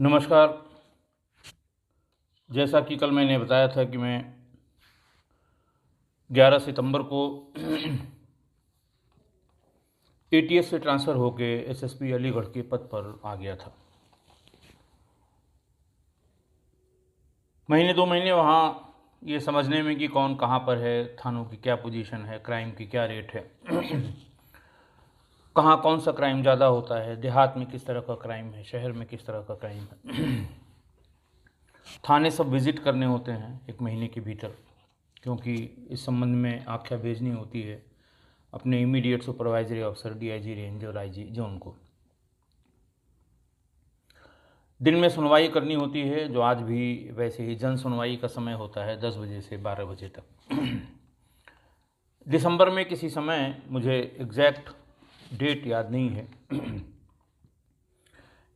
नमस्कार। जैसा कि कल मैंने बताया था कि मैं 11 सितंबर को एटीएस से ट्रांसफ़र होके एसएसपी अलीगढ़ के पद पर आ गया था। महीने 2 महीने वहाँ ये समझने में कि कौन कहाँ पर है, थानों की क्या पोजीशन है, क्राइम की क्या रेट है, कहाँ कौन सा क्राइम ज़्यादा होता है, देहात में किस तरह का क्राइम है, शहर में किस तरह का क्राइम है। थाने सब विज़िट करने होते हैं 1 महीने के भीतर, क्योंकि इस संबंध में आख्या भेजनी होती है अपने immediate supervisory officer DIG range और आईजी जोन को। दिन में सुनवाई करनी होती है, जो आज भी वैसे ही जन सुनवाई का समय होता है 10 बजे से 12 बजे तक। दिसंबर में किसी समय, मुझे एग्जैक्ट डेट याद नहीं है,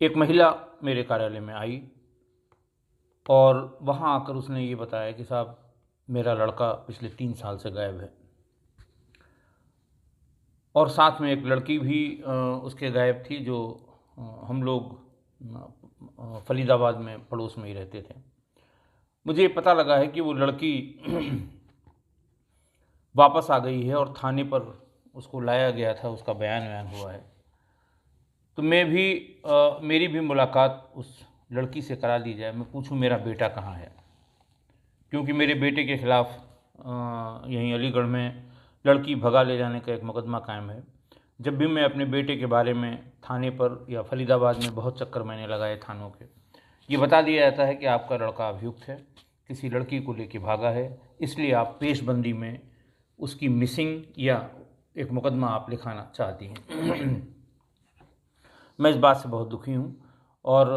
एक महिला मेरे कार्यालय में आई और वहाँ आकर उसने ये बताया कि साहब, मेरा लड़का पिछले 3 साल से गायब है और साथ में एक लड़की भी उसके गायब थी, जो हम लोग फरीदाबाद में पड़ोस में ही रहते थे। मुझे पता लगा है कि वो लड़की वापस आ गई है और थाने पर उसको लाया गया था, उसका बयान हुआ है। तो मेरी भी मुलाकात उस लड़की से करा दी जाए, मैं पूछूं मेरा बेटा कहाँ है, क्योंकि मेरे बेटे के ख़िलाफ़ यहीं अलीगढ़ में लड़की भगा ले जाने का एक मुकदमा कायम है। जब भी मैं अपने बेटे के बारे में थाने पर या फरीदाबाद में बहुत चक्कर मैंने लगाए थानों के, ये बता दिया जाता है कि आपका लड़का अभियुक्त है, किसी लड़की को लेके भागा है, इसलिए आप पेशबंदी में उसकी मिसिंग या एक मुकदमा आप लिखाना चाहती हैं। मैं इस बात से बहुत दुखी हूँ और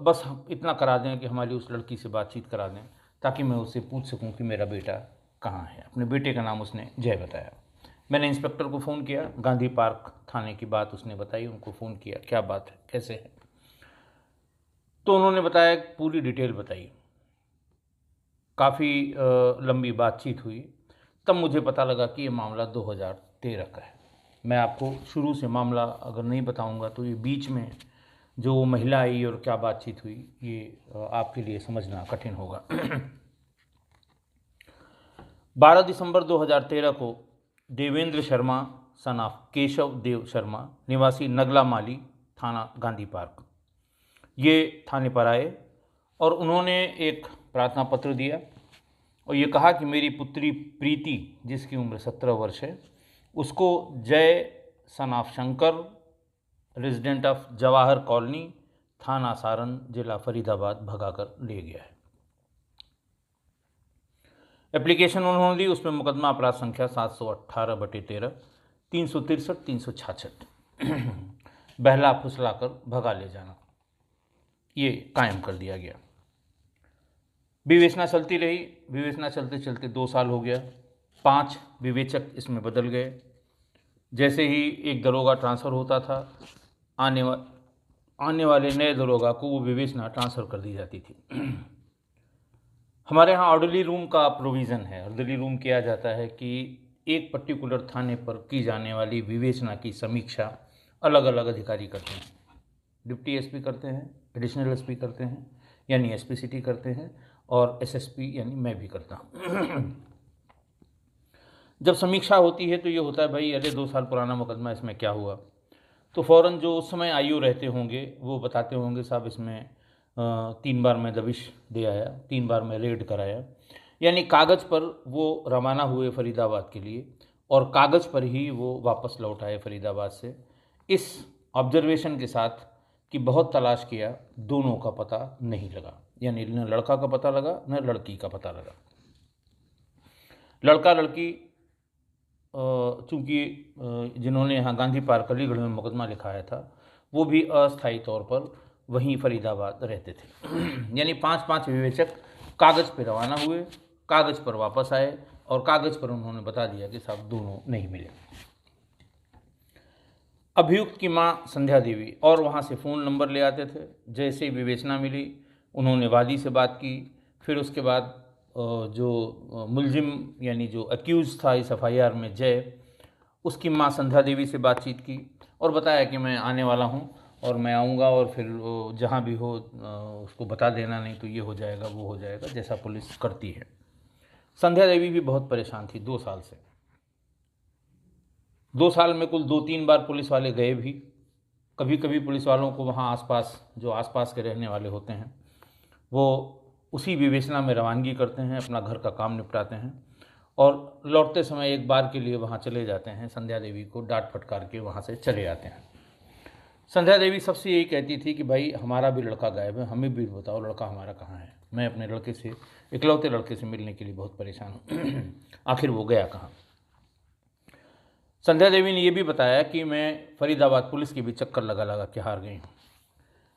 बस इतना करा दें कि हमारी उस लड़की से बातचीत करा दें, ताकि मैं उससे पूछ सकूं कि मेरा बेटा कहाँ है। अपने बेटे का नाम उसने जय बताया। मैंने इंस्पेक्टर को फ़ोन किया, गांधी पार्क थाने की बात उसने बताई, उनको फ़ोन किया क्या बात है, कैसे है। तो उन्होंने बताया, पूरी डिटेल बताई, काफ़ी लंबी बातचीत हुई। तब मुझे पता लगा कि ये मामला 2013 का है। मैं आपको शुरू से मामला अगर नहीं बताऊंगा तो ये बीच में जो महिला आई और क्या बातचीत हुई, ये आपके लिए समझना कठिन होगा। 12 दिसंबर 2013 को देवेंद्र शर्मा सन ऑफ केशव देव शर्मा, निवासी नगला माली, थाना गांधी पार्क, ये थाने पर आए और उन्होंने एक प्रार्थना पत्र दिया और ये कहा कि मेरी पुत्री प्रीति, जिसकी उम्र 17 वर्ष है, उसको जय son of Shankar, resident of Jawahar colony, थाना सारण, जिला फरीदाबाद, भगाकर ले गया है। एप्लीकेशन उन्होंने दी, उसमें मुकदमा अपराध संख्या 718/13, 363, 366 बहला फुसलाकर भगा ले जाना, ये कायम कर दिया गया। विवेचना चलती रही। विवेचना चलते चलते 2 साल हो गया। 5 विवेचक इसमें बदल गए। जैसे ही एक दरोगा ट्रांसफ़र होता था, आने वाले नए दरोगा को वो विवेचना ट्रांसफ़र कर दी जाती थी। हमारे यहाँ ऑर्डरली रूम का प्रोविज़न है। ऑर्डरली रूम किया जाता है कि एक पर्टिकुलर थाने पर की जाने वाली विवेचना की समीक्षा अलग अलग अधिकारी करते हैं। डिप्टी एसपी करते हैं, एडिशनल एसपी करते हैं यानी एसपी सिटी करते हैं, और एसएसपी यानी मैं भी करता हूँ। जब समीक्षा होती है तो ये होता है, भाई अरे 2 साल पुराना मुकदमा, इसमें क्या हुआ। तो फ़ौरन जो उस समय आईओ रहते होंगे वो बताते होंगे, साहब इसमें 3 बार मैं दबिश दे आया, 3 बार मैं रेड कराया, यानी कागज़ पर वो रवाना हुए फरीदाबाद के लिए और कागज़ पर ही वो वापस लौट आए फरीदाबाद से, इस ऑब्जर्वेशन के साथ कि बहुत तलाश किया, दोनों का पता नहीं लगा। यानी न लड़का का पता लगा न लड़की का पता लगा। लड़का लड़की चूँकि जिन्होंने यहाँ गांधी पार्क अलीगढ़ में मुकदमा लिखाया था, वो भी अस्थायी तौर पर वहीं फरीदाबाद रहते थे। यानी 5-5 विवेचक कागज़ पर रवाना हुए, कागज़ पर वापस आए और कागज़ पर उन्होंने बता दिया कि साहब दोनों नहीं मिले। अभियुक्त की माँ संध्या देवी और वहाँ से फ़ोन नंबर ले आते थे। जैसे ही विवेचना मिली, उन्होंने वादी से बात की। फिर उसके बाद जो मुलजिम यानी जो अक्यूज़ था इस एफआईआर में जय, उसकी माँ संध्या देवी से बातचीत की और बताया कि मैं आने वाला हूँ और मैं आऊँगा और फिर जहाँ भी हो उसको बता देना, नहीं तो ये हो जाएगा वो हो जाएगा, जैसा पुलिस करती है। संध्या देवी भी बहुत परेशान थी 2 साल से। 2 साल में कुल 2-3 बार पुलिस वाले गए भी। कभी कभी पुलिस वालों को वहाँ आसपास जो आसपास के रहने वाले होते हैं वो उसी विवेचना में रवानगी करते हैं, अपना घर का काम निपटाते हैं और लौटते समय एक बार के लिए वहाँ चले जाते हैं, संध्या देवी को डांट फटकार के वहाँ से चले आते हैं। संध्या देवी सबसे यही कहती थी कि भाई हमारा भी लड़का गायब है, हमें भी बताओ लड़का हमारा कहाँ है। मैं अपने लड़के से, इकलौते लड़के से मिलने के लिए बहुत परेशान हूँ। आखिर वो गया कहाँ। संध्या देवी ने यह भी बताया कि मैं फरीदाबाद पुलिस के भी चक्कर लगा लगा के हार गई हूँ।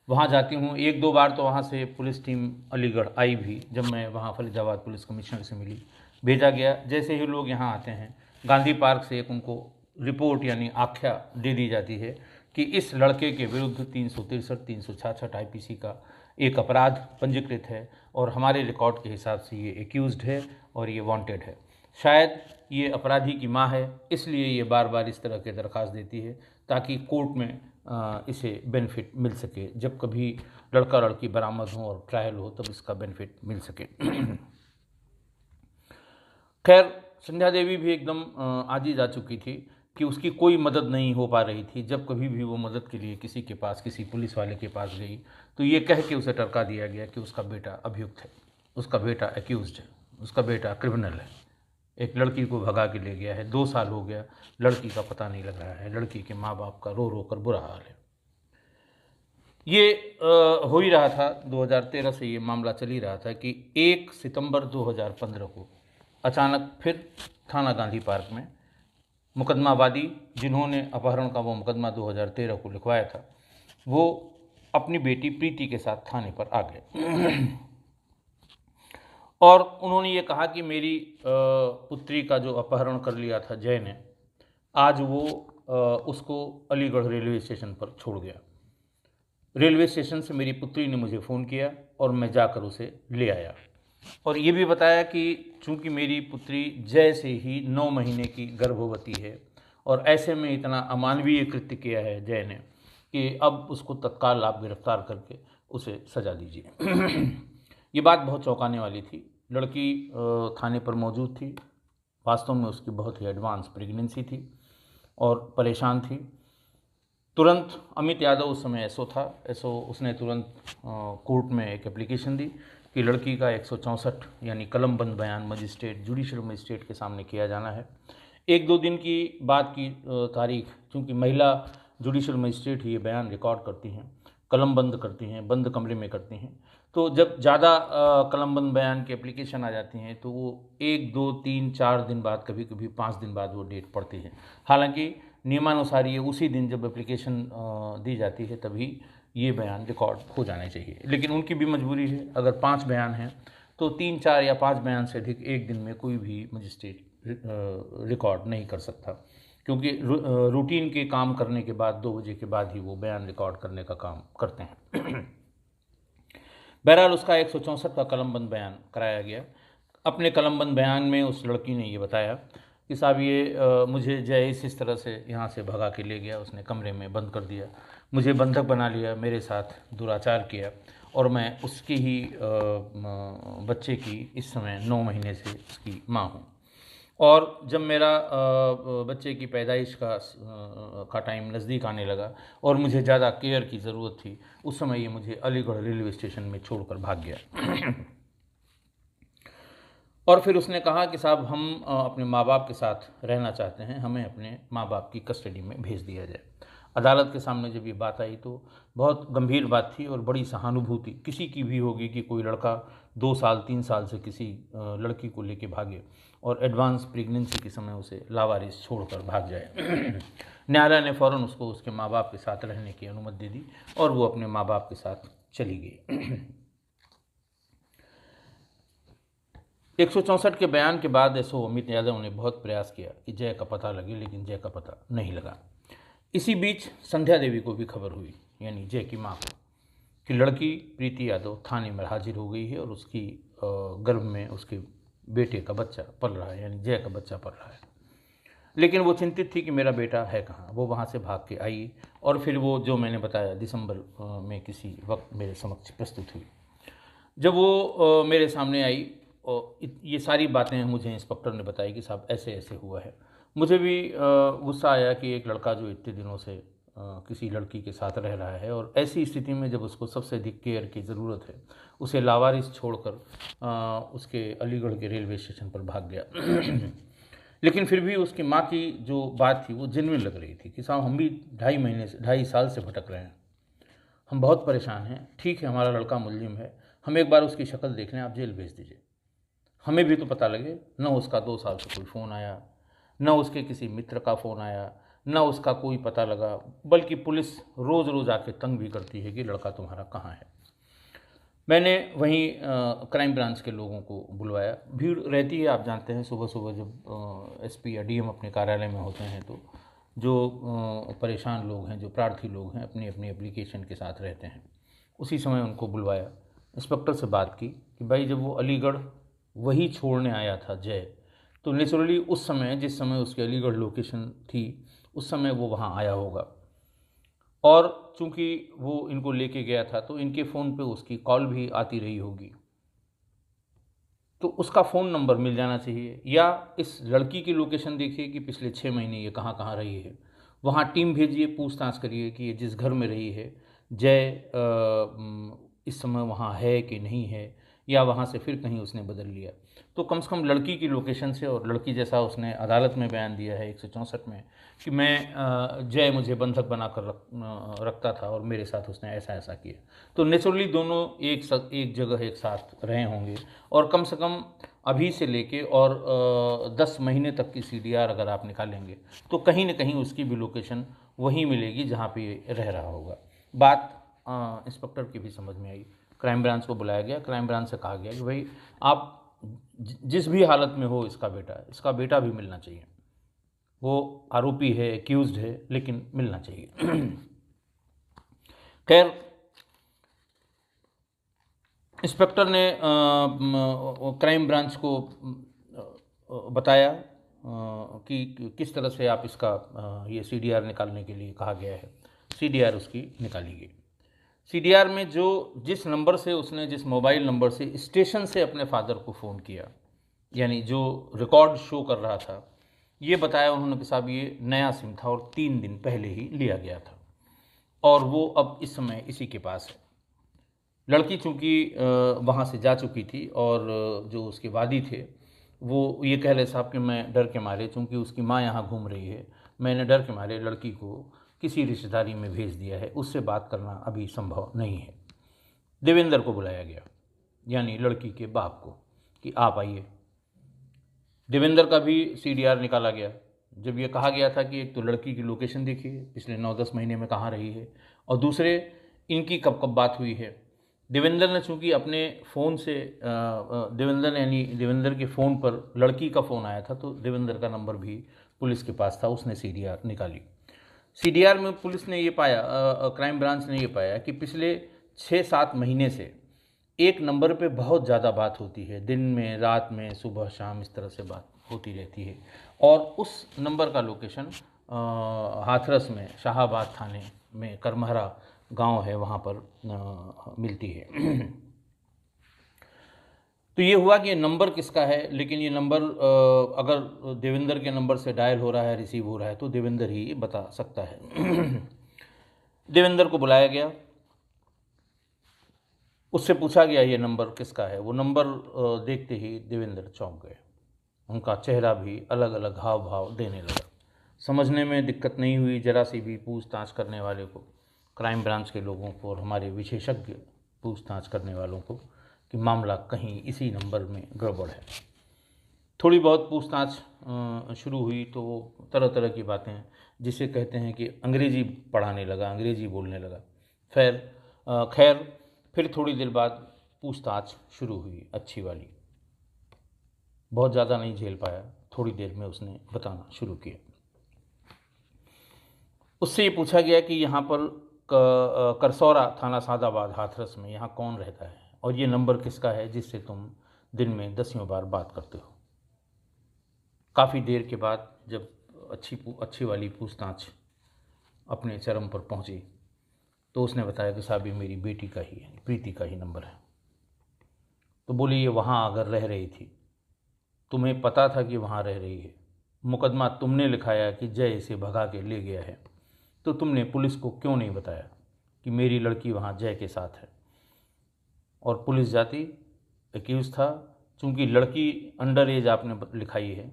वहाँ जाती हूँ, 1-2 बार तो वहाँ से पुलिस टीम अलीगढ़ आई भी। जब मैं वहाँ फरीदाबाद पुलिस कमिश्नर से मिली, भेजा गया। जैसे ही लोग यहाँ आते हैं, गांधी पार्क से एक उनको रिपोर्ट यानी आख्या दे दी जाती है कि इस लड़के के विरुद्ध 363, 366 IPC का एक अपराध पंजीकृत है और हमारे रिकॉर्ड के हिसाब से ये एक्यूज्ड है और ये वांटेड है। शायद ये अपराधी की माँ है, इसलिए ये बार बार इस तरह के दरख्वास्त देती है ताकि कोर्ट में इसे बेनिफिट मिल सके। जब कभी लड़का लड़की बरामद हो और ट्रायल हो तब इसका बेनिफिट मिल सके। खैर, संध्या देवी भी एकदम आजीज आ चुकी थी कि उसकी कोई मदद नहीं हो पा रही थी। जब कभी भी वो मदद के लिए किसी के पास, किसी पुलिस वाले के पास गई तो ये कह के उसे टरका दिया गया कि उसका बेटा अभियुक्त है, उसका बेटा एक्यूज्ड है, उसका बेटा क्रिमिनल है। एक लड़की को भगा के ले गया है, 2 साल हो गया, लड़की का पता नहीं लग रहा है। लड़की के माँ बाप का रो रो कर बुरा हाल है। ये हो ही रहा था, 2013 से ये मामला चल ही रहा था कि 1 सितंबर 2015 को अचानक फिर थाना गांधी पार्क में मुकदमावादी जिन्होंने अपहरण का वो मुकदमा 2013 को लिखवाया था, वो अपनी बेटी प्रीति के साथ थाने पर आ गए। और उन्होंने ये कहा कि मेरी पुत्री का जो अपहरण कर लिया था जय ने, आज वो उसको अलीगढ़ रेलवे स्टेशन पर छोड़ गया। रेलवे स्टेशन से मेरी पुत्री ने मुझे फ़ोन किया और मैं जाकर उसे ले आया। और ये भी बताया कि चूंकि मेरी पुत्री जय से ही 9 महीने की गर्भवती है और ऐसे में इतना अमानवीय कृत्य किया है जय ने कि अब उसको तत्काल आप गिरफ्तार करके उसे सजा दीजिए। ये बात बहुत चौंकाने वाली थी। लड़की थाने पर मौजूद थी, वास्तव में उसकी बहुत ही एडवांस प्रेगनेंसी थी और परेशान थी। तुरंत अमित यादव उस समय एसओ था, एसओ उसने तुरंत कोर्ट में एक एप्लीकेशन दी कि लड़की का 164 यानी कलमबंद बयान मजिस्ट्रेट, जुडिशल मजिस्ट्रेट के सामने किया जाना है। 1-2 दिन की बात की तारीख, चूँकि महिला जुडिशल मजिस्ट्रेट ही ये बयान रिकॉर्ड करती हैं, कलमबंद करती हैं, बंद कमरे में करती हैं, तो जब ज़्यादा कलमबंद बयान की एप्लीकेशन आ जाती हैं तो वो 1-2, 3, 4 दिन बाद, कभी कभी 5 दिन बाद वो डेट पड़ती है। हालांकि नियमानुसार ये उसी दिन जब एप्लीकेशन दी जाती है तभी ये बयान रिकॉर्ड हो जाने चाहिए, लेकिन उनकी भी मजबूरी है। अगर 5 बयान हैं तो 3, 4 या 5 बयान से अधिक एक दिन में कोई भी मजिस्ट्रेट रिकॉर्ड नहीं कर सकता, क्योंकि रूटीन के काम करने के बाद 2 बजे के बाद ही वो बयान रिकॉर्ड करने का काम करते हैं। बहरहाल उसका 164 का कलमबंद बयान कराया गया। अपने कलमबंद बयान में उस लड़की ने ये बताया कि साहब ये मुझे जय इस तरह से यहाँ से भगा के ले गया, उसने कमरे में बंद कर दिया, मुझे बंधक बना लिया, मेरे साथ दुराचार किया और मैं उसकी ही बच्चे की इस समय 9 महीने से उसकी माँ हूँ। और जब मेरा बच्चे की पैदाइश का टाइम नज़दीक आने लगा और मुझे ज़्यादा केयर की ज़रूरत थी, उस समय ये मुझे अलीगढ़ रेलवे स्टेशन में छोड़कर भाग गया। और फिर उसने कहा कि साहब हम अपने माँ बाप के साथ रहना चाहते हैं, हमें अपने माँ बाप की कस्टडी में भेज दिया जाए। अदालत के सामने जब ये बात आई तो बहुत गंभीर बात थी और बड़ी सहानुभूति किसी की भी होगी कि कोई लड़का 2 साल 3 साल से किसी लड़की को लेके भागे और एडवांस प्रेगनेंसी के समय उसे लावारिस छोड़कर भाग जाए। न्यायालय ने फ़ौरन उसको उसके माँ बाप के साथ रहने की अनुमति दे दी और वो अपने माँ बाप के साथ चली गई। 164 के बयान के बाद एसओ अमित यादव ने बहुत प्रयास किया कि जय का पता लगे, लेकिन जय का पता नहीं लगा। इसी बीच संध्या देवी को भी खबर हुई, यानी जय की माँ को, कि लड़की प्रीति यादव थाने में हाजिर हो गई है और उसकी गर्भ में उसके बेटे का बच्चा पल रहा है, यानी जय का बच्चा पल रहा है। लेकिन वो चिंतित थी कि मेरा बेटा है कहाँ। वो वहाँ से भाग के आई और फिर वो जो मैंने बताया दिसंबर में किसी वक्त मेरे समक्ष प्रस्तुत हुई। जब वो मेरे सामने आई और ये सारी बातें मुझे इंस्पेक्टर ने बताई कि साहब ऐसे ऐसे हुआ है। मुझे भी गुस्सा आया कि एक लड़का जो इतने दिनों से किसी लड़की के साथ रह रहा है और ऐसी स्थिति में जब उसको सबसे अधिक केयर की ज़रूरत है, उसे लावारिस छोड़कर उसके अलीगढ़ के रेलवे स्टेशन पर भाग गया। लेकिन फिर भी उसकी माँ की जो बात थी वो जेन्युइन लग रही थी कि साहब हम भी 2.5 साल से भटक रहे हैं, हम बहुत परेशान हैं। ठीक है, हमारा लड़का मुल्जिम है, हम एक बार उसकी शक्ल देख लें, आप जेल भेज दीजिए, हमें भी तो पता लगे। न उसका 2 साल से कोई फ़ोन आया, न उसके किसी मित्र का फ़ोन आया, न उसका कोई पता लगा, बल्कि पुलिस रोज़ रोज़ आके तंग भी करती है कि लड़का तुम्हारा कहाँ है। मैंने वहीं क्राइम ब्रांच के लोगों को बुलवाया। भीड़ रहती है, आप जानते हैं, सुबह सुबह जब एसपी या डीएम अपने कार्यालय में होते हैं तो जो परेशान लोग हैं, जो प्रार्थी लोग हैं, अपनी अपनी एप्लीकेशन के साथ रहते हैं। उसी समय उनको बुलवाया, इंस्पेक्टर से बात की कि भाई जब वो अलीगढ़ वही छोड़ने आया था जय, तो नेचुरली उस समय जिस समय उसकी अलीगढ़ लोकेशन थी उस समय वो वहाँ आया होगा और चूंकि वो इनको लेके गया था तो इनके फ़ोन पे उसकी कॉल भी आती रही होगी, तो उसका फ़ोन नंबर मिल जाना चाहिए। या इस लड़की की लोकेशन देखिए कि पिछले 6 महीने ये कहाँ कहाँ रही है, वहाँ टीम भेजिए, पूछताछ करिए कि ये जिस घर में रही है जय इस समय वहाँ है कि नहीं है, या वहाँ से फिर कहीं उसने बदल लिया। तो कम से कम लड़की की लोकेशन से, और लड़की जैसा उसने अदालत में बयान दिया है 164 में कि मैं जय मुझे बंधक बना कर रखता था और मेरे साथ उसने ऐसा ऐसा किया, तो नेचुरली दोनों एक जगह एक साथ रहे होंगे। और कम से कम अभी से लेके और 10 महीने तक की सीडीआर अगर आप निकालेंगे तो कहीं ना कहीं उसकी भी लोकेशन वहीं मिलेगी जहाँ पे ये रह रहा होगा। बात इंस्पेक्टर की भी समझ में आई। क्राइम ब्रांच को बुलाया गया, क्राइम ब्रांच से कहा गया कि भाई आप जिस भी हालत में हो इसका बेटा भी मिलना चाहिए। वो आरोपी है, एक्यूज्ड है, लेकिन मिलना चाहिए। खैर, इंस्पेक्टर ने क्राइम ब्रांच को बताया कि किस तरह से आप इसका ये सीडीआर निकालने के लिए कहा गया है। सीडीआर उसकी निकाली गई। सीडीआर में जिस नंबर से उसने, जिस मोबाइल नंबर से स्टेशन से अपने फादर को फ़ोन किया, यानी जो रिकॉर्ड शो कर रहा था, ये बताया उन्होंने कि साहब ये नया सिम था और 3 दिन पहले ही लिया गया था और वो अब इस समय इसी के पास है। लड़की चूँकि वहाँ से जा चुकी थी और जो उसके वादी थे वो ये कह रहे साहब कि मैं डर के मारे, चूँकि उसकी माँ यहाँ घूम रही है, मैंने डर के मारे लड़की को किसी रिश्तेदारी में भेज दिया है, उससे बात करना अभी संभव नहीं है। देवेंद्र को बुलाया गया, यानी लड़की के बाप को, कि आप आइए। देवेंद्र का भी सीडीआर निकाला गया। जब ये कहा गया था कि एक तो लड़की की लोकेशन देखिए, पिछले 9-10 महीने में कहाँ रही है, और दूसरे इनकी कब कब बात हुई है। देवेंद्र ने चूँकि अपने फ़ोन से देवेंद्र के फ़ोन पर लड़की का फ़ोन आया था, तो देवेंद्र का नंबर भी पुलिस के पास था, उसने सीडीआर निकाली। सीडीआर में पुलिस ने ये पाया, क्राइम ब्रांच ने ये पाया कि पिछले 6-7 महीने से एक नंबर पे बहुत ज़्यादा बात होती है, दिन में, रात में, सुबह शाम, इस तरह से बात होती रहती है। और उस नंबर का लोकेशन हाथरस में, शाहाबाद थाने में करमहरा गांव है, वहाँ पर मिलती है। तो ये हुआ कि ये नंबर किसका है, लेकिन ये नंबर अगर देवेंद्र के नंबर से डायल हो रहा है, रिसीव हो रहा है, तो देवेंद्र ही बता सकता है। देवेंद्र को बुलाया गया, उससे पूछा गया ये नंबर किसका है। वो नंबर देखते ही देवेंद्र चौंक गए, उनका चेहरा भी अलग अलग हाव भाव देने लगा। समझने में दिक्कत नहीं हुई जरा सी भी पूछताछ करने वाले को, क्राइम ब्रांच के लोगों को और हमारे विशेषज्ञ पूछताछ करने वालों को, कि मामला कहीं इसी नंबर में गड़बड़ है। थोड़ी बहुत पूछताछ शुरू हुई तो वो तरह तरह की बातें, जिसे कहते हैं कि अंग्रेज़ी पढ़ाने लगा, अंग्रेज़ी बोलने लगा। खैर फिर थोड़ी देर बाद पूछताछ शुरू हुई, अच्छी वाली। बहुत ज़्यादा नहीं झेल पाया, थोड़ी देर में उसने बताना शुरू किया। उससे ये पूछा गया कि यहाँ पर करसौरा थाना सादाबाद हाथरस में यहाँ कौन रहता है, और ये नंबर किसका है जिससे तुम दिन में 10 बार बात करते हो। काफ़ी देर के बाद जब अच्छी वाली पूछताछ अपने चरम पर पहुंची तो उसने बताया कि साहब ये मेरी बेटी का ही है, प्रीति का ही नंबर है। तो बोली ये वहाँ अगर रह रही थी, तुम्हें पता था कि वहाँ रह रही है, मुकदमा तुमने लिखाया कि जय इसे भगा के ले गया है, तो तुमने पुलिस को क्यों नहीं बताया कि मेरी लड़की वहाँ जय के साथ है? और पुलिस जाती, एक्यूज़ था, चूँकि लड़की अंडर एज आपने लिखाई है,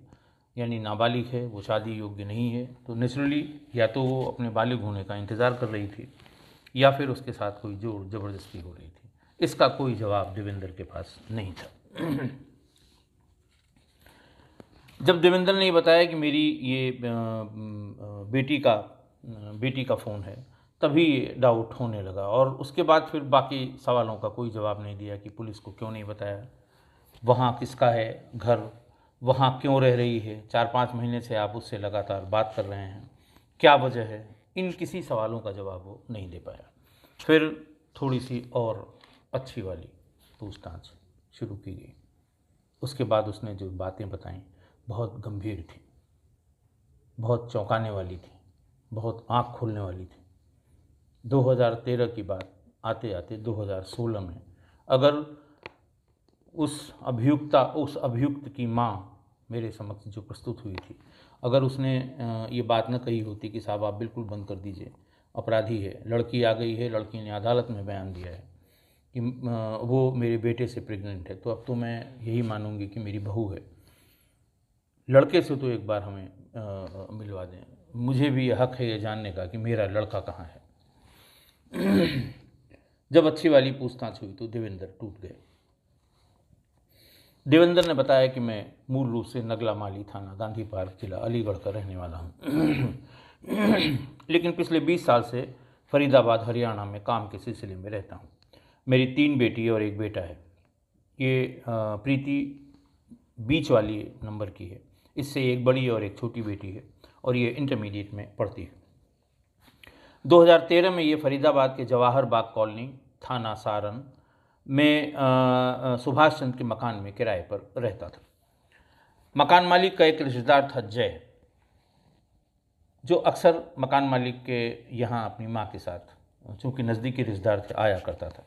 यानी नाबालिग है, वो शादी योग्य नहीं है, तो नेचुरली या तो वो अपने बालिग होने का इंतज़ार कर रही थी या फिर उसके साथ कोई जोर ज़बरदस्ती हो रही थी। इसका कोई जवाब देवेंद्र के पास नहीं था। जब देवेंद्र ने बताया कि मेरी ये बेटी का फ़ोन है, तभी डाउट होने लगा और उसके बाद फिर बाकी सवालों का कोई जवाब नहीं दिया कि पुलिस को क्यों नहीं बताया, वहाँ किसका है घर, वहाँ क्यों रह रही है, 4-5 महीने से आप उससे लगातार बात कर रहे हैं, क्या वजह है, इन किसी सवालों का जवाब वो नहीं दे पाया। फिर थोड़ी सी और अच्छी वाली पूछताछ शुरू की गई। उसके बाद उसने जो बातें बताईं बहुत गंभीर थी, बहुत चौंकाने वाली थी, बहुत आँख खोलने वाली थी। 2013 की बात आते आते 2016 में अगर उस अभियुक्त की माँ मेरे समक्ष जो प्रस्तुत हुई थी, अगर उसने ये बात न कही होती कि साहब आप बिल्कुल बंद कर दीजिए, अपराधी है, लड़की आ गई है, लड़की ने अदालत में बयान दिया है कि वो मेरे बेटे से प्रेग्नेंट है, तो अब तो मैं यही मानूंगी कि मेरी बहू है। लड़के से तो एक बार हमें मिलवा दें, मुझे भी हक है ये जानने का कि मेरा लड़का कहाँ है। जब अच्छी वाली पूछताछ हुई तो देवेंद्र टूट गए। देवेंद्र ने बताया कि मैं मूल रूप से नगला माली थाना, गांधी पार्क, जिला अलीगढ़ का रहने वाला हूँ, लेकिन पिछले 20 साल से फरीदाबाद, हरियाणा में काम के सिलसिले में रहता हूँ। मेरी 3 बेटी और 1 बेटा है। ये प्रीति बीच वाली नंबर की है, इससे एक बड़ी और एक छोटी बेटी है और ये इंटरमीडिएट में पढ़ती है। 2013 में ये फरीदाबाद के जवाहर बाग कॉलोनी, थाना सारण में सुभाष चंद्र के मकान में किराए पर रहता था। मकान मालिक का एक रिश्तेदार था जय, जो अक्सर मकान मालिक के यहाँ अपनी माँ के साथ, चूँकि नज़दीकी रिश्तेदार थे, आया करता था।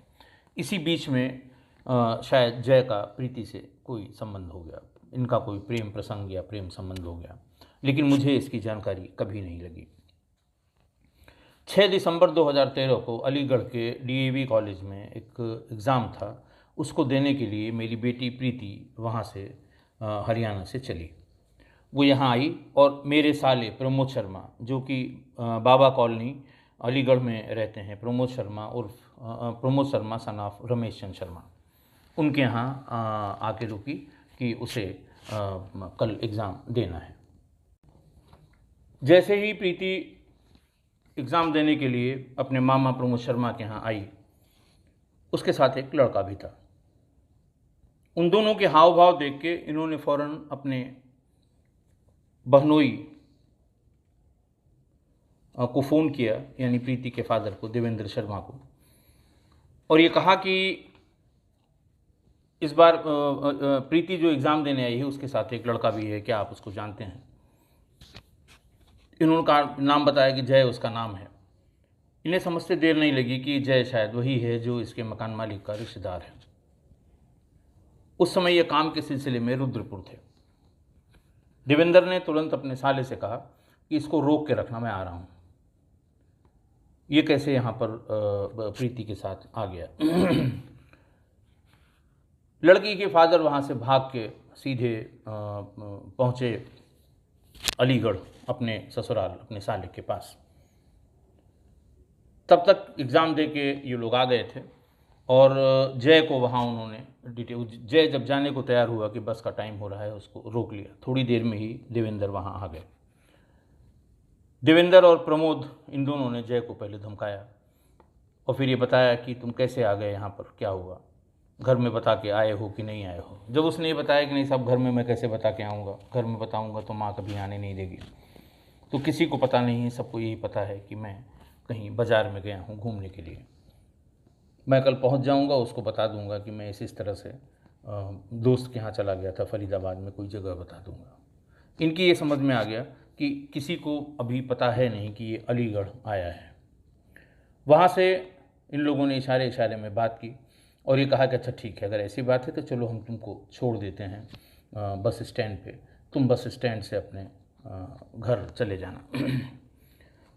इसी बीच में शायद जय का प्रीति से कोई संबंध हो गया, इनका कोई प्रेम प्रसंग या प्रेम संबंध हो गया, लेकिन मुझे इसकी जानकारी कभी नहीं लगी। 6 दिसंबर 2013 को अलीगढ़ के डीएवी कॉलेज में एक एग्ज़ाम था, उसको देने के लिए मेरी बेटी प्रीति वहाँ से हरियाणा से चली। वो यहाँ आई और मेरे साले प्रमोद शर्मा, जो कि बाबा कॉलोनी अलीगढ़ में रहते हैं, प्रमोद शर्मा सन ऑफ रमेश चंद शर्मा, उनके यहाँ आके रुकी कि उसे कल एग्ज़ाम देना है। जैसे ही प्रीति एग्ज़ाम देने के लिए अपने मामा प्रमोद शर्मा के यहाँ आई, उसके साथ एक लड़का भी था। उन दोनों के हाव भाव देख के इन्होंने फ़ौरन अपने बहनोई को फ़ोन किया, यानी प्रीति के फादर को, देवेंद्र शर्मा को, और ये कहा कि इस बार प्रीति जो एग्ज़ाम देने आई है उसके साथ एक लड़का भी है, क्या आप उसको जानते हैं? इन्होंने कहा, नाम बताया कि जय उसका नाम है। इन्हें समझते देर नहीं लगी कि जय शायद वही है जो इसके मकान मालिक का रिश्तेदार है। उस समय ये काम के सिलसिले में रुद्रपुर थे। देवेंद्र ने तुरंत अपने साले से कहा कि इसको रोक के रखना, मैं आ रहा हूँ। ये कैसे यहाँ पर प्रीति के साथ आ गया? लड़की के फादर वहाँ से भाग के सीधे पहुँचे अलीगढ़, अपने ससुराल, अपने साले के पास। तब तक एग्ज़ाम दे के ये लोग आ गए थे और जय को वहाँ उन्होंने जय जब जाने को तैयार हुआ कि बस का टाइम हो रहा है, उसको रोक लिया। थोड़ी देर में ही देवेंद्र वहाँ आ गए। देवेंद्र और प्रमोद, इन दोनों ने जय को पहले धमकाया और फिर ये बताया कि तुम कैसे आ गए यहाँ पर, क्या हुआ, घर में बता के आए हो कि नहीं आए हो। जब उसने ये बताया कि नहीं साहब, घर में मैं कैसे बता के आऊँगा, घर में बताऊँगा तो माँ कभी आने नहीं देगी, तो किसी को पता नहीं है, सबको यही पता है कि मैं कहीं बाज़ार में गया हूँ घूमने के लिए, मैं कल पहुँच जाऊँगा, उसको बता दूँगा कि मैं इस तरह से दोस्त के यहाँ चला गया था फरीदाबाद में, कोई जगह बता दूँगा। इनकी ये समझ में आ गया कि किसी को अभी पता है नहीं कि ये अलीगढ़ आया है। वहाँ से इन लोगों ने इशारे इशारे में बात की और ये कहा कि अच्छा ठीक है, अगर ऐसी बात है तो चलो हम तुमको छोड़ देते हैं बस स्टैंड पे, तुम बस स्टैंड से अपने घर चले जाना।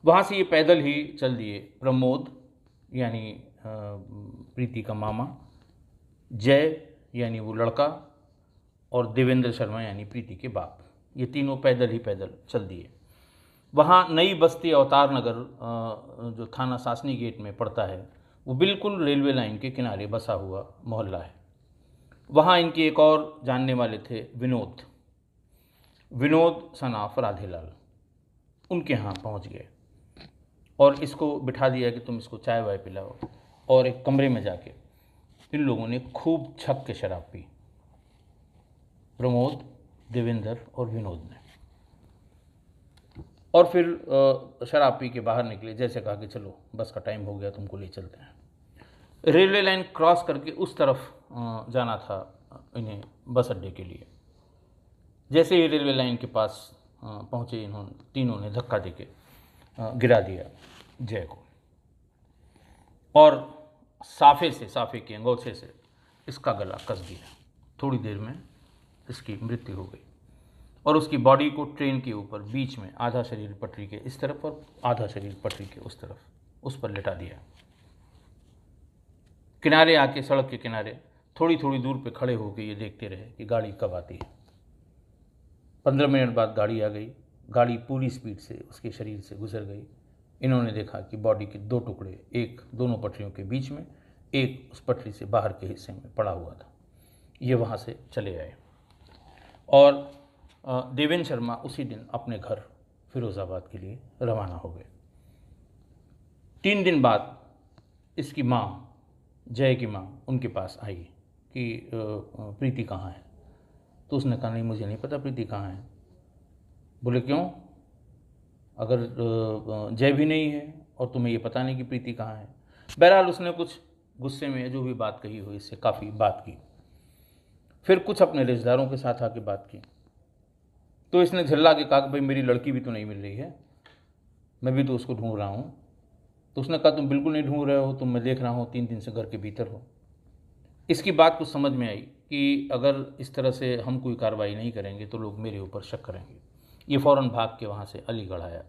वहाँ से ये पैदल ही चल दिए प्रमोद यानी प्रीति का मामा, जय यानी वो लड़का, और देवेंद्र शर्मा यानी प्रीति के बाप। ये तीनों पैदल ही पैदल चल दिए। वहाँ नई बस्ती अवतार नगर जो थाना सासनी गेट में पड़ता है, वो बिल्कुल रेलवे लाइन के किनारे बसा हुआ मोहल्ला है। वहाँ इनके एक और जानने वाले थे, विनोद सनाफ राधेलाल। उनके यहाँ पहुँच गए और इसको बिठा दिया कि तुम इसको चाय वाय पिलाओ, और एक कमरे में जाके इन लोगों ने खूब छक के शराब पी, प्रमोद, देवेंद्र और विनोद ने। और फिर शराब पी के बाहर निकले, जैसे कहा कि चलो बस का टाइम हो गया, तुमको ले चलते हैं। रेलवे लाइन क्रॉस करके उस तरफ जाना था इन्हें बस अड्डे के लिए। जैसे ही रेलवे लाइन के पास पहुँचे, तीनों ने धक्का देके गिरा दिया जय को, और साफे के अंगोछे से इसका गला कस दिया। थोड़ी देर में इसकी मृत्यु हो गई और उसकी बॉडी को ट्रेन के ऊपर बीच में, आधा शरीर पटरी के इस तरफ और आधा शरीर पटरी के उस तरफ, उस पर लिटा दिया। किनारे आके, सड़क के किनारे थोड़ी थोड़ी दूर पे खड़े होकर ये देखते रहे कि गाड़ी कब आती है। 15 मिनट बाद गाड़ी आ गई। गाड़ी पूरी स्पीड से उसके शरीर से गुजर गई। इन्होंने देखा कि बॉडी के 2 टुकड़े, एक दोनों पटरियों के बीच में, एक उस पटरी से बाहर के हिस्से में पड़ा हुआ था। ये वहाँ से चले आए और देवेंद्र शर्मा उसी दिन अपने घर फिरोज़ाबाद के लिए रवाना हो गए। 3 दिन बाद इसकी माँ, जय की माँ, उनके पास आई कि प्रीति कहाँ है। तो उसने कहा नहीं, मुझे नहीं पता प्रीति कहाँ है। बोले क्यों? अगर जय भी नहीं है और तुम्हें ये पता नहीं कि प्रीति कहाँ है। बहरहाल उसने कुछ गुस्से में जो भी बात कही हो, इससे काफ़ी बात की। फिर कुछ अपने रिश्तेदारों के साथ आके बात की। तो इसने झल्ला के कहा कि भाई मेरी लड़की भी तो नहीं मिल रही है, मैं भी तो उसको ढूंढ रहा हूँ। तो उसने कहा तुम बिल्कुल नहीं ढूंढ रहे हो, तुम, मैं देख रहा हूँ 3 दिन से घर के भीतर हो। इसकी बात कुछ समझ में आई कि अगर इस तरह से हम कोई कार्रवाई नहीं करेंगे तो लोग मेरे ऊपर शक करेंगे। ये फ़ौरन भाग के वहाँ से अलीगढ़ आया।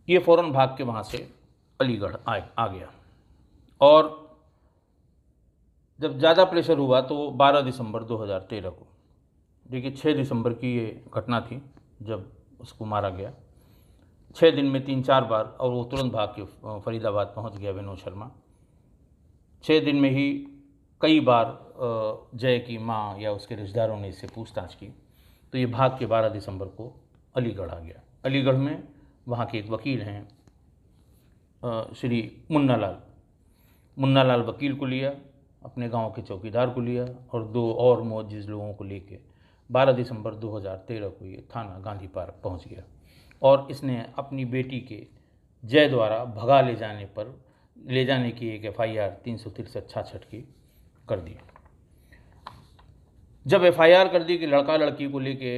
ये फ़ौरन भाग के वहाँ से अलीगढ़ आ गया। और जब ज़्यादा प्रेशर हुआ तो 12 दिसंबर 2013 को, देखिए 6 दिसंबर की ये घटना थी जब उसको मारा गया। 6 दिन में 3-4 बार, और वो तुरंत भाग के फरीदाबाद पहुंच गया विनोद शर्मा। 6 दिन में ही कई बार जय की माँ या उसके रिश्तेदारों ने इससे पूछताछ की, तो ये भाग के 12 दिसंबर को अलीगढ़ आ गया। अलीगढ़ में वहाँ के एक वकील हैं श्री मुन्ना लाल वकील को लिया, अपने गांव के चौकीदार को लिया, और 2 और मोअज़्ज़िज़ लोगों को लेके 12 दिसंबर 2013 को ये थाना गांधी पार्क पहुंच गया। और इसने अपनी बेटी के जय द्वारा भगा ले जाने की एक FIR 363-66 की कर दी। जब FIR कर दी कि लड़का लड़की को लेके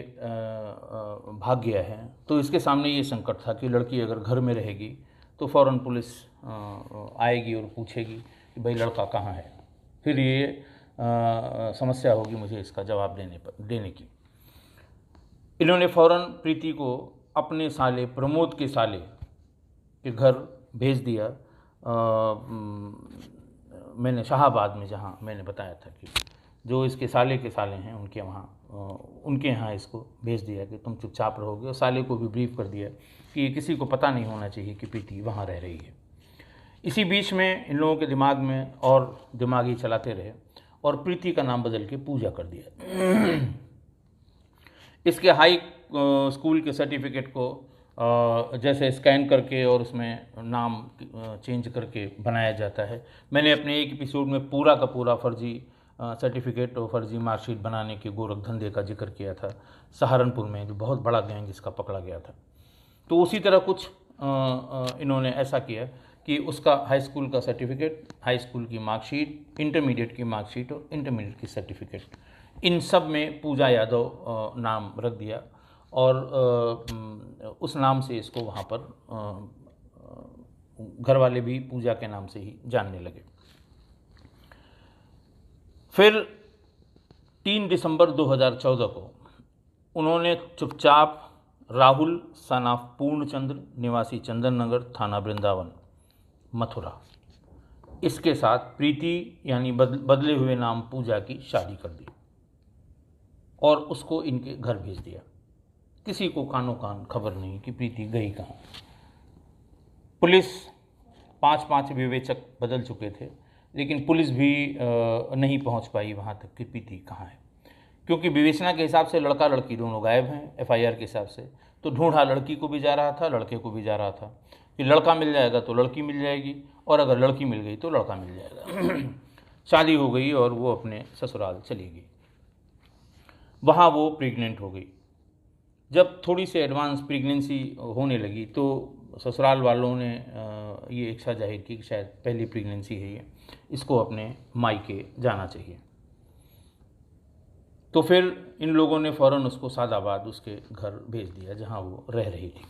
भाग गया है, तो इसके सामने ये संकट था कि लड़की अगर घर में रहेगी तो फ़ौरन पुलिस आएगी और पूछेगी कि भाई लड़का कहाँ है। फिर ये समस्या होगी मुझे इसका जवाब देने की। इन्होंने फ़ौरन प्रीति को अपने साले, प्रमोद के साले के घर भेज दिया। मैंने शाहाबाद में, जहाँ मैंने बताया था कि जो इसके साले के साले हैं, उनके यहाँ इसको भेज दिया कि तुम चुपचाप रहोगे। और साले को भी ब्रीफ कर दिया कि ये किसी को पता नहीं होना चाहिए कि प्रीति वहाँ रह रही है। इसी बीच में इन लोगों के दिमाग में और दिमाग ही चलाते रहे और प्रीति का नाम बदल के पूजा कर दिया। इसके हाई स्कूल के सर्टिफिकेट को जैसे स्कैन करके और उसमें नाम चेंज करके बनाया जाता है। मैंने अपने एक एपिसोड में पूरा का पूरा फर्जी सर्टिफिकेट और फर्जी मार्कशीट बनाने के गोरख धंधे का जिक्र किया था सहारनपुर में, जो बहुत बड़ा गैंग इसका पकड़ा गया था। तो उसी तरह कुछ इन्होंने ऐसा किया कि उसका हाई स्कूल का सर्टिफिकेट, हाई स्कूल की मार्कशीट, इंटरमीडिएट की मार्कशीट और इंटरमीडिएट की सर्टिफिकेट, इन सब में पूजा यादव नाम रख दिया और उस नाम से इसको वहाँ पर घर वाले भी पूजा के नाम से ही जानने लगे। फिर 3 दिसंबर 2014 को उन्होंने चुपचाप राहुल सन ऑफ पूर्णचंद्र निवासी चंदन नगर थाना वृंदावन मथुरा इसके साथ प्रीति यानी बदले हुए नाम पूजा की शादी कर दी और उसको इनके घर भेज दिया। किसी को कानो कान खबर नहीं कि प्रीति गई कहाँ। पुलिस 5 विवेचक बदल चुके थे, लेकिन पुलिस भी नहीं पहुंच पाई वहां तक कि प्रीति कहाँ है, क्योंकि विवेचना के हिसाब से लड़का लड़की दोनों गायब हैं। एफआईआर के हिसाब से तो ढूंढा लड़की को भी जा रहा था, लड़के को भी जा रहा था कि लड़का मिल जाएगा तो लड़की मिल जाएगी, और अगर लड़की मिल गई तो लड़का मिल जाएगा। शादी हो गई और वो अपने ससुराल चली गई। वहाँ वो प्रेग्नेंट हो गई। जब थोड़ी सी एडवांस प्रेगनेंसी होने लगी तो ससुराल वालों ने ये इच्छा जाहिर की कि शायद पहली प्रेगनेंसी है ये, इसको अपने मायके जाना चाहिए। तो फिर इन लोगों ने फ़ौरन उसको सादाबाद उसके घर भेज दिया जहाँ वो रह रही थी।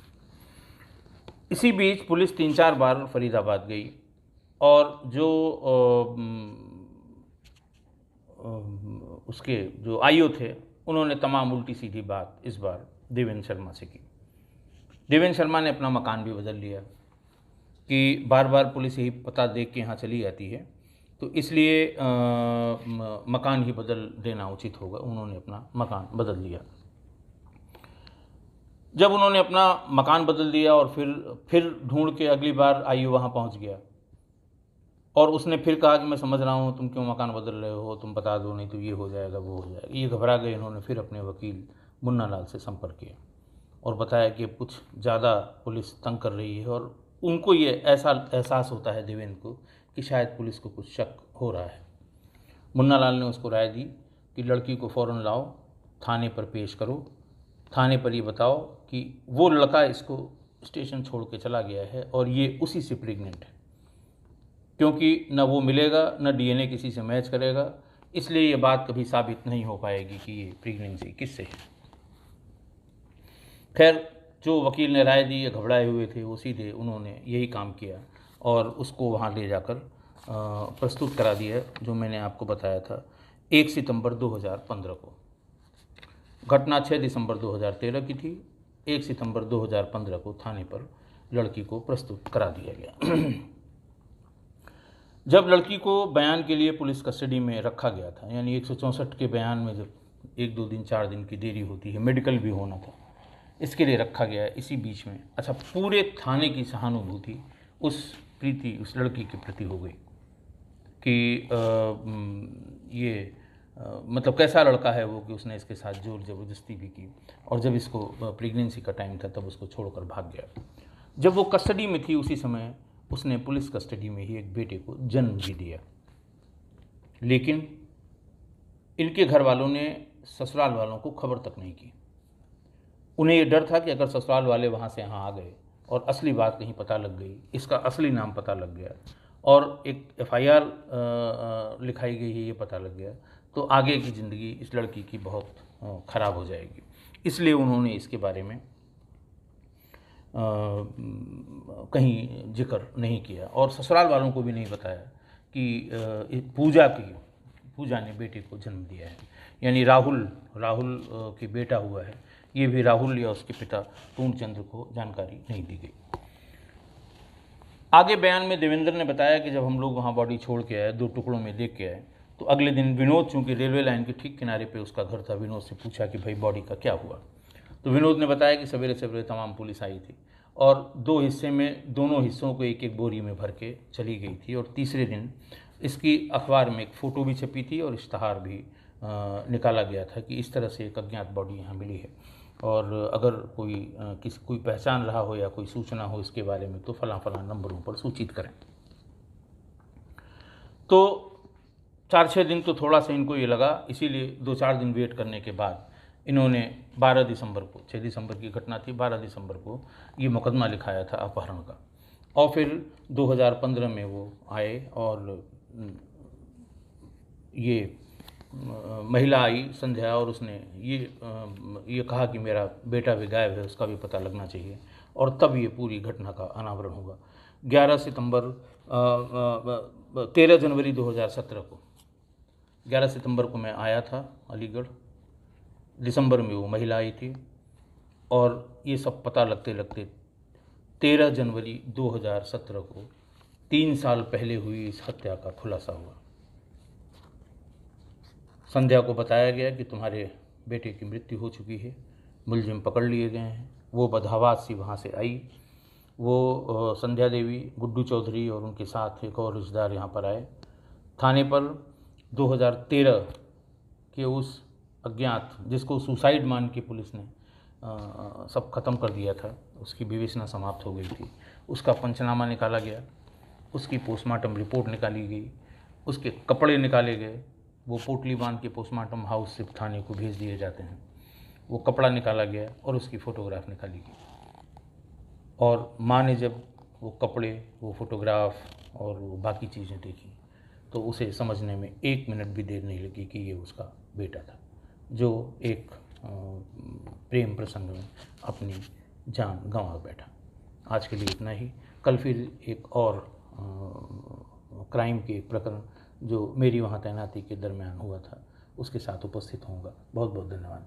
इसी बीच पुलिस 3-4 बार फरीदाबाद गई और जो उसके जो आईओ थे उन्होंने तमाम उल्टी सीधी बात इस बार देवेंद्र शर्मा से की। देवेंद्र शर्मा ने अपना मकान भी बदल लिया कि बार बार पुलिस यही पता देख के यहाँ चली जाती है, तो इसलिए मकान ही बदल देना उचित होगा। उन्होंने अपना मकान बदल लिया। जब उन्होंने अपना मकान बदल दिया और फिर ढूंढ के अगली बार आईओ वहाँ पहुँच गया और उसने फिर कहा कि मैं समझ रहा हूँ तुम क्यों मकान बदल रहे हो, तुम बता दो नहीं तो ये हो जाएगा वो हो जाएगा। ये घबरा गए। इन्होंने फिर अपने वकील मुन्ना लाल से संपर्क किया और बताया कि कुछ ज़्यादा पुलिस तंग कर रही है और उनको ये ऐसा एहसास होता है देवेंद्र को कि शायद पुलिस को कुछ शक हो रहा है। मुन्ना लाल ने उसको राय दी कि लड़की को फ़ौरन लाओ, थाने पर पेश करो, थाने पर ये बताओ कि वो लड़का इसको स्टेशन छोड़ के चला गया है और ये उसी से प्रेग्नेंट है, क्योंकि न वो मिलेगा न डीएनए किसी से मैच करेगा, इसलिए ये बात कभी साबित नहीं हो पाएगी कि ये प्रेगनेंसी किससे है। खैर, जो वकील ने राय दी, ये घबराए हुए थे, वो सीधे उन्होंने यही काम किया और उसको वहाँ ले जाकर प्रस्तुत करा दिया, जो मैंने आपको बताया था 1 सितंबर 2015 को। घटना 6 दिसंबर 2013 की थी। 1 सितंबर 2015 को थाने पर लड़की को प्रस्तुत करा दिया गया। जब लड़की को बयान के लिए पुलिस कस्टडी में रखा गया था, यानी 164 के बयान में जब 1-2 दिन 4 दिन की देरी होती है, मेडिकल भी होना था, इसके लिए रखा गया है। इसी बीच में अच्छा पूरे थाने की सहानुभूति उस प्रीति उस लड़की के प्रति हो गई कि मतलब कैसा लड़का है वो कि उसने इसके साथ जोर ज़बरदस्ती भी की और जब इसको प्रेगनेंसी का टाइम था तब उसको छोड़कर भाग गया। जब वो कस्टडी में थी उसी समय उसने पुलिस कस्टडी में ही एक बेटे को जन्म भी दिया, लेकिन इनके घर वालों ने ससुराल वालों को खबर तक नहीं की। उन्हें ये डर था कि अगर ससुराल वाले वहाँ से यहाँ आ गए और असली बात कहीं पता लग गई, इसका असली नाम पता लग गया और एक एफआईआर लिखाई गई है ये पता लग गया, तो आगे की ज़िंदगी इस लड़की की बहुत ख़राब हो जाएगी। इसलिए उन्होंने इसके बारे में कहीं जिक्र नहीं किया और ससुराल वालों को भी नहीं बताया कि पूजा ने बेटे को जन्म दिया है, यानी राहुल के बेटा हुआ है। ये भी राहुल या उसके पिता पूर्णचंद्र को जानकारी नहीं दी गई। आगे बयान में देवेंद्र ने बताया कि जब हम लोग वहाँ बॉडी छोड़ के आए, 2 टुकड़ों में देख के आए, तो अगले दिन विनोद, चूँकि रेलवे लाइन के ठीक किनारे पे उसका घर था, विनोद से पूछा कि भाई बॉडी का क्या हुआ। तो विनोद ने बताया कि सवेरे सवेरे तमाम पुलिस आई थी और 2 हिस्से में दोनों हिस्सों को एक एक बोरी में भर के चली गई थी और तीसरे दिन इसकी अखबार में एक फ़ोटो भी छपी थी और इश्तहार भी निकाला गया था कि इस तरह से एक अज्ञात बॉडी यहाँ मिली है और अगर कोई पहचान रहा हो या कोई सूचना हो इसके बारे में तो फलां नंबरों पर सूचित करें। तो 4-6 दिन तो थोड़ा सा इनको ये लगा, इसीलिए 2-4 दिन वेट करने के बाद इन्होंने 12 दिसंबर को, 6 दिसंबर की घटना थी, 12 दिसंबर को ये मुकदमा लिखाया था अपहरण का और फिर 2015 में वो आए और ये महिला आई संध्या और उसने ये कहा कि मेरा बेटा भी गायब है, उसका भी पता लगना चाहिए, और तब ये पूरी घटना का अनावरण हुआ। 13 जनवरी 2017 को 11 सितंबर को मैं आया था अलीगढ़, दिसंबर में वो महिला आई थी, और ये सब पता लगते लगते 13 जनवरी 2017 को 3 साल पहले हुई इस हत्या का खुलासा हुआ। संध्या को बताया गया कि तुम्हारे बेटे की मृत्यु हो चुकी है, मुलजिम पकड़ लिए गए हैं। वो बदहवास सी वहाँ से आई। वो संध्या देवी, गुड्डू चौधरी और उनके साथ एक और रिश्तेदार यहाँ पर आए। थाने पर 2013 के उस अज्ञात, जिसको सुसाइड मान के पुलिस ने सब खत्म कर दिया था, उसकी विवेचना समाप्त हो गई थी, उसका पंचनामा निकाला गया, उसकी पोस्टमार्टम रिपोर्ट निकाली गई, उसके कपड़े निकाले गए। वो पोटली बांध के पोस्टमार्टम हाउस से थाने को भेज दिए जाते हैं। वो कपड़ा निकाला गया और उसकी फ़ोटोग्राफ निकाली गई, और माँ ने जब वो कपड़े, वो फ़ोटोग्राफ और वो बाकी चीज़ें देखी तो उसे समझने में 1 मिनट भी देर नहीं लगी कि ये उसका बेटा था, जो एक प्रेम प्रसंग में अपनी जान गंवा बैठा। आज के लिए इतना ही। कल फिर एक और क्राइम के एक प्रकरण जो मेरी वहाँ तैनाती के दरमियान हुआ था, उसके साथ उपस्थित होऊंगा। बहुत बहुत धन्यवाद।